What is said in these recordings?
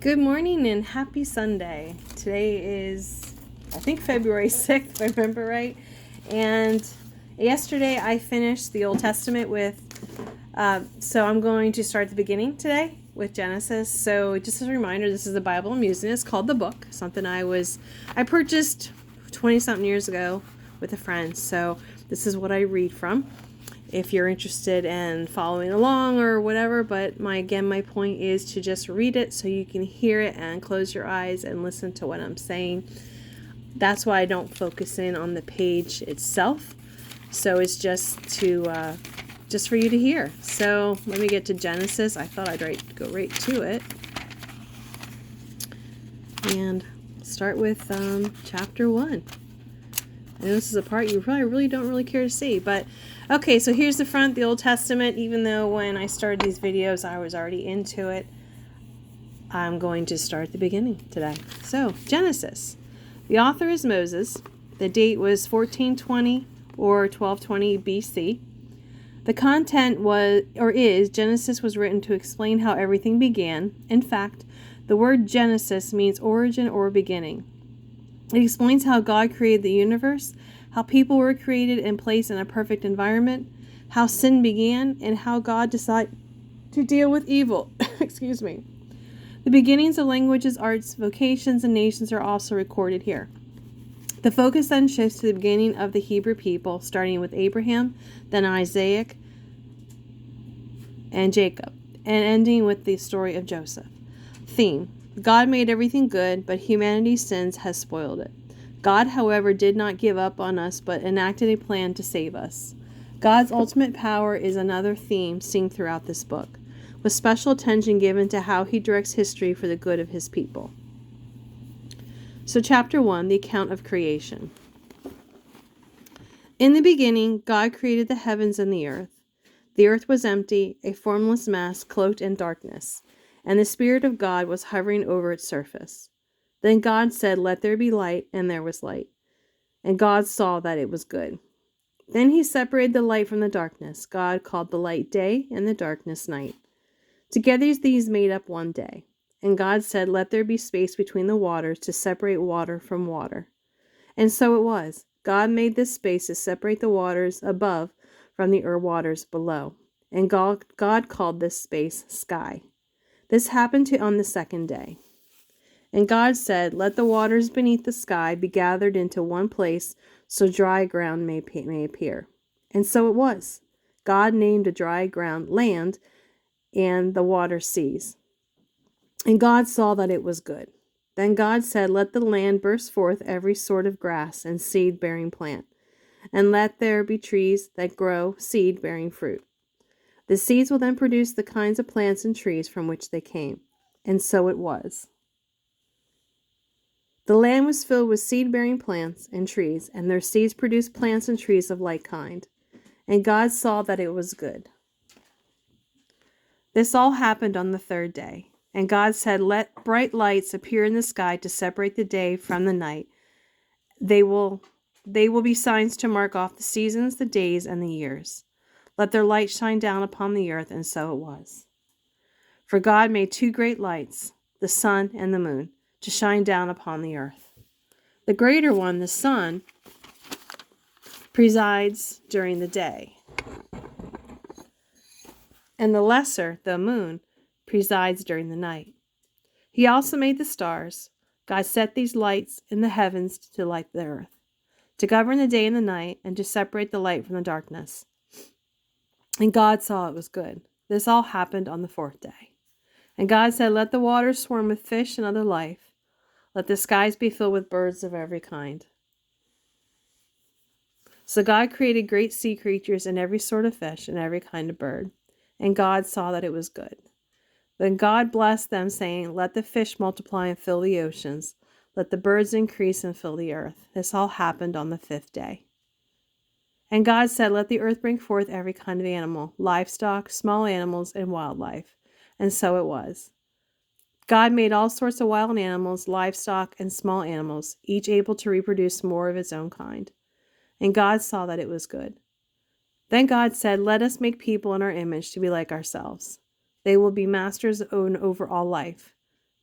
Good morning and happy Sunday. Today is, I think, February 6th, if I remember right. And yesterday I finished the Old Testament so I'm going to start at the beginning today with Genesis. So just as a reminder, this is the Bible I'm using. It's called The Book, something I purchased 20-something years ago with a friend. So this is what I read from, if you're interested in following along or whatever. But my point is to just read it so you can hear it and close your eyes and listen to what I'm saying. That's why I don't focus in on the page itself. So it's just for you to hear. So let me get to Genesis. I thought I'd go right to it and start with chapter 1. I know this is a part you probably really don't care to see, but okay, so here's the front, the Old Testament. Even though when I started these videos I was already into it, I'm going to start at the beginning today. So, Genesis. The author is Moses. The date was 1420 or 1220 BC. The content Genesis was written to explain how everything began. In fact, the word Genesis means origin or beginning. It explains how God created the universe, how people were created and placed in a perfect environment, how sin began, and how God decided to deal with evil. Excuse me. The beginnings of languages, arts, vocations, and nations are also recorded here. The focus then shifts to the beginning of the Hebrew people, starting with Abraham, then Isaac and Jacob, and ending with the story of Joseph. Theme: God made everything good, but humanity's sins has spoiled it. God, however, did not give up on us, but enacted a plan to save us. God's ultimate power is another theme seen throughout this book, with special attention given to how he directs history for the good of his people. So chapter 1, the account of creation. In the beginning, God created the heavens and the earth. The earth was empty, a formless mass cloaked in darkness, and the Spirit of God was hovering over its surface. Then God said, "Let there be light," and there was light. And God saw that it was good. Then he separated the light from the darkness. God called the light day, and the darkness night. Together these made up one day. And God said, "Let there be space between the waters to separate water from water." And so it was. God made this space to separate the waters above from the waters below. And God called this space sky. This happened on the second day. And God said, "Let the waters beneath the sky be gathered into one place, so dry ground may appear." And so it was. God named the dry ground land, and the water seas. And God saw that it was good. Then God said, "Let the land burst forth every sort of grass and seed-bearing plant, and let there be trees that grow seed-bearing fruit. The seeds will then produce the kinds of plants and trees from which they came." And so it was. The land was filled with seed-bearing plants and trees, and their seeds produced plants and trees of like kind. And God saw that it was good. This all happened on the third day. And God said, "Let bright lights appear in the sky to separate the day from the night. They will be signs to mark off the seasons, the days, and the years. Let their light shine down upon the earth," and so it was. For God made two great lights, the sun and the moon, to shine down upon the earth. The greater one, the sun, presides during the day, and the lesser, the moon, presides during the night. He also made the stars. God set these lights in the heavens to light the earth, to govern the day and the night, and to separate the light from the darkness. And God saw it was good. This all happened on the fourth day. And God said, "Let the waters swarm with fish and other life. Let the skies be filled with birds of every kind." So God created great sea creatures and every sort of fish and every kind of bird. And God saw that it was good. Then God blessed them, saying, "Let the fish multiply and fill the oceans. Let the birds increase and fill the earth." This all happened on the fifth day. And God said, "Let the earth bring forth every kind of animal, livestock, small animals, and wildlife." And so it was. God made all sorts of wild animals, livestock, and small animals, each able to reproduce more of its own kind. And God saw that it was good. Then God said, "Let us make people in our image to be like ourselves. They will be masters over all life,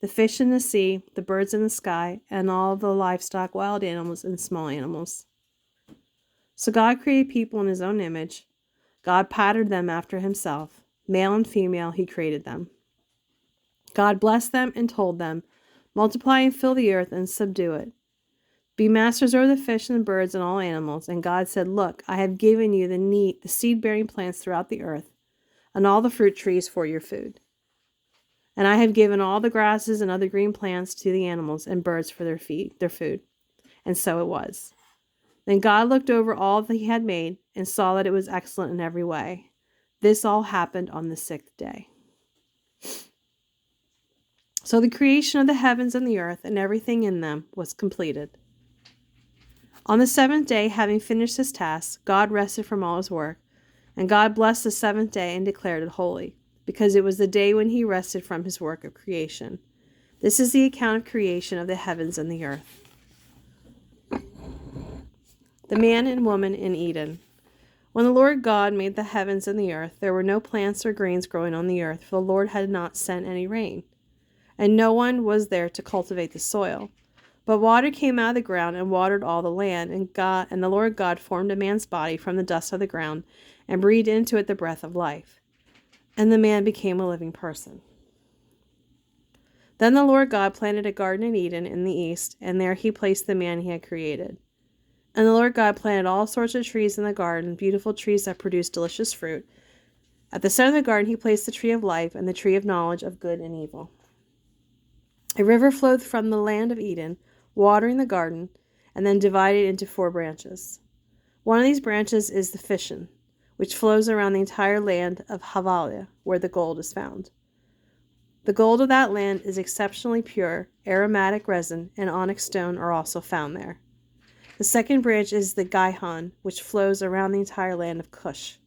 the fish in the sea, the birds in the sky, and all the livestock, wild animals, and small animals. So God created people in his own image. God patterned them after himself. Male and female, he created them. God blessed them and told them, multiply and fill the earth and subdue it. Be masters over the fish and the birds and all animals. And God said, look, I have given you the seed-bearing plants throughout the earth, and all the fruit trees for your food. And I have given all the grasses and other green plants to the animals and birds for their food. And so it was. Then God looked over all that he had made and saw that it was excellent in every way. This all happened on the sixth day. So the creation of the heavens and the earth and everything in them was completed. On the seventh day, having finished his task, God rested from all his work. And God blessed the seventh day and declared it holy, because it was the day when he rested from his work of creation. This is the account of creation of the heavens and the earth. The man and woman in Eden. When the Lord God made the heavens and the earth, there were no plants or grains growing on the earth, for the Lord had not sent any rain, and no one was there to cultivate the soil. But water came out of the ground and watered all the land, and the Lord God formed a man's body from the dust of the ground and breathed into it the breath of life. And the man became a living person. Then the Lord God planted a garden in Eden in the east, and there he placed the man he had created. And the Lord God planted all sorts of trees in the garden, beautiful trees that produced delicious fruit. At the center of the garden he placed the tree of life and the tree of knowledge of good and evil. A river flowed from the land of Eden, watering the garden, and then divided into 4 branches. One of these branches is the Fishon, which flows around the entire land of Havilah, where the gold is found. The gold of that land is exceptionally pure. Aromatic resin and onyx stone are also found there. The second branch is the Gihon, which flows around the entire land of Cush.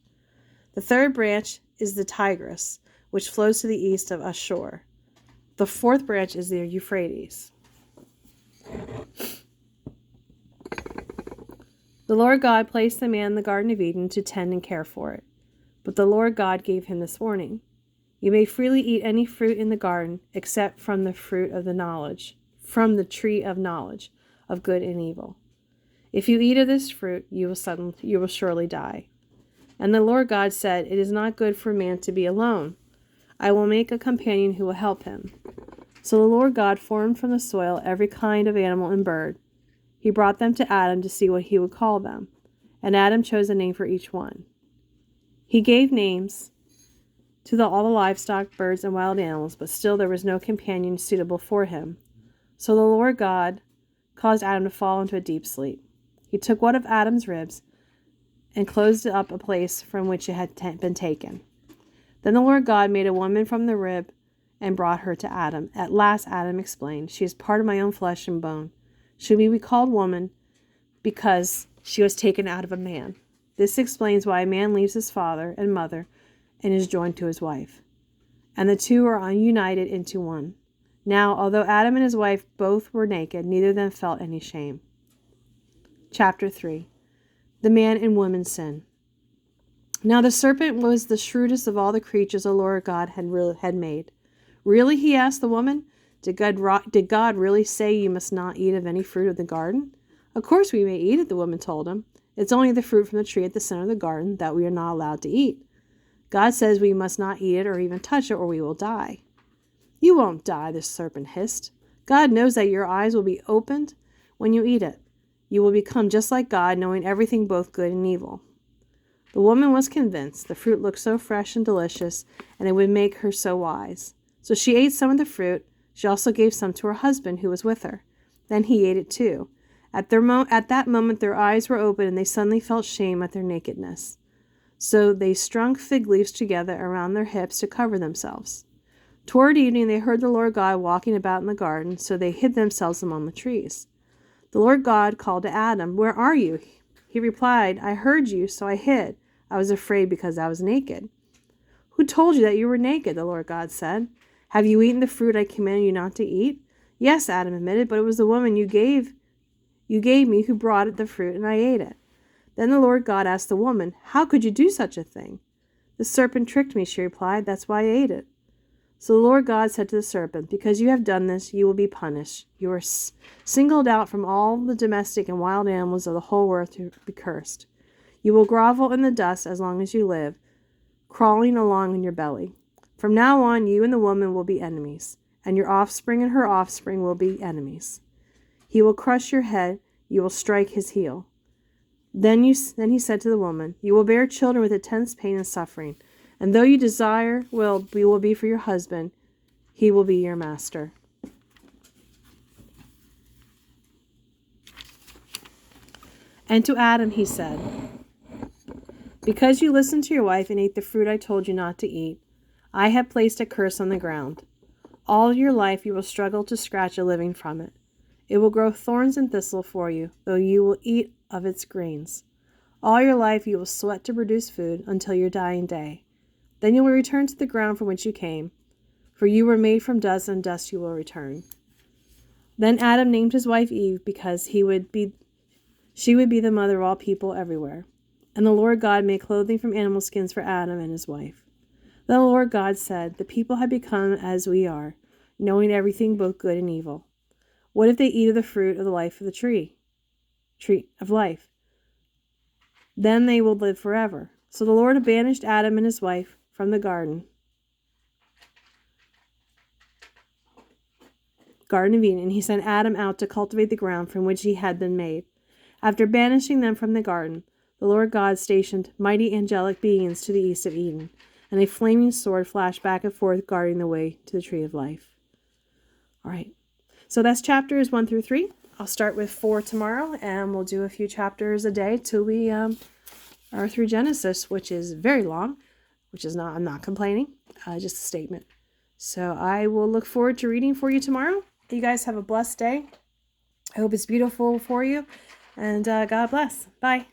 The third branch is the Tigris, which flows to the east of Ashur. The fourth branch is the Euphrates. The Lord God placed the man in the Garden of Eden to tend and care for it. But the Lord God gave him this warning: you may freely eat any fruit in the garden, except from the tree of knowledge of good and evil. If you eat of this fruit, you will surely die. And the Lord God said, it is not good for man to be alone. I will make a companion who will help him. So the Lord God formed from the soil every kind of animal and bird. He brought them to Adam to see what he would call them, and Adam chose a name for each one. He gave names to all the livestock, birds, and wild animals, but still there was no companion suitable for him. So the Lord God caused Adam to fall into a deep sleep. He took one of Adam's ribs and closed up a place from which it had been taken. Then the Lord God made a woman from the rib and brought her to Adam. At last Adam explained, she is part of my own flesh and bone. Should we be called woman because she was taken out of a man? This explains why a man leaves his father and mother and is joined to his wife, and the two are united into one. Now, although Adam and his wife both were naked, neither of them felt any shame. Chapter 3. The man and woman sin. Now the serpent was the shrewdest of all the creatures the Lord God had made. Really, he asked the woman, did God really say you must not eat of any fruit of the garden? Of course we may eat it, the woman told him. It's only the fruit from the tree at the center of the garden that we are not allowed to eat. God says we must not eat it or even touch it, or we will die. You won't die, the serpent hissed. God knows that your eyes will be opened when you eat it. You will become just like God, knowing everything, both good and evil. The woman was convinced. The fruit looked so fresh and delicious, and it would make her so wise. So she ate some of the fruit. She also gave some to her husband, who was with her. Then he ate it too. At that moment their eyes were open, and they suddenly felt shame at their nakedness. So they strung fig leaves together around their hips to cover themselves. Toward evening they heard the Lord God walking about in the garden, so they hid themselves among the trees. The Lord God called to Adam, "Where are you?" He replied, "I heard you, so I hid. I was afraid because I was naked." "Who told you that you were naked?" the Lord God said. "Have you eaten the fruit I commanded you not to eat?" "Yes," Adam admitted, "but it was the woman you gave me who brought the fruit, and I ate it." Then the Lord God asked the woman, "How could you do such a thing?" "The serpent tricked me," she replied. "That's why I ate it." So the Lord God said to the serpent, because you have done this, you will be punished. You are singled out from all the domestic and wild animals of the whole earth to be cursed. You will grovel in the dust as long as you live, crawling along in your belly. From now on, you and the woman will be enemies, and your offspring and her offspring will be enemies. He will crush your head, you will strike his heel. Then he said to the woman, you will bear children with intense pain and suffering, and though you desire will be for your husband, he will be your master. And to Adam he said, because you listened to your wife and ate the fruit I told you not to eat, I have placed a curse on the ground. All your life you will struggle to scratch a living from it. It will grow thorns and thistle for you, though you will eat of its grains. All your life you will sweat to produce food until your dying day. Then you will return to the ground from which you came, for you were made from dust, and dust you will return. Then Adam named his wife Eve, because she would be the mother of all people everywhere. And the Lord God made clothing from animal skins for Adam and his wife. Then the Lord God said, the people have become as we are, knowing everything both good and evil. What if they eat of the fruit of the life of the tree of life? Then they will live forever. So the Lord banished Adam and his wife from the Garden of Eden, and he sent Adam out to cultivate the ground from which he had been made. After banishing them from the garden, the Lord God stationed mighty angelic beings to the east of Eden, and a flaming sword flashed back and forth, guarding the way to the tree of life. All right, so that's chapters 1 through 3. I'll start with 4 tomorrow, and we'll do a few chapters a day till we are through Genesis, which is very long, I'm not complaining, just a statement. So I will look forward to reading for you tomorrow. You guys have a blessed day. I hope it's beautiful for you, and God bless. Bye.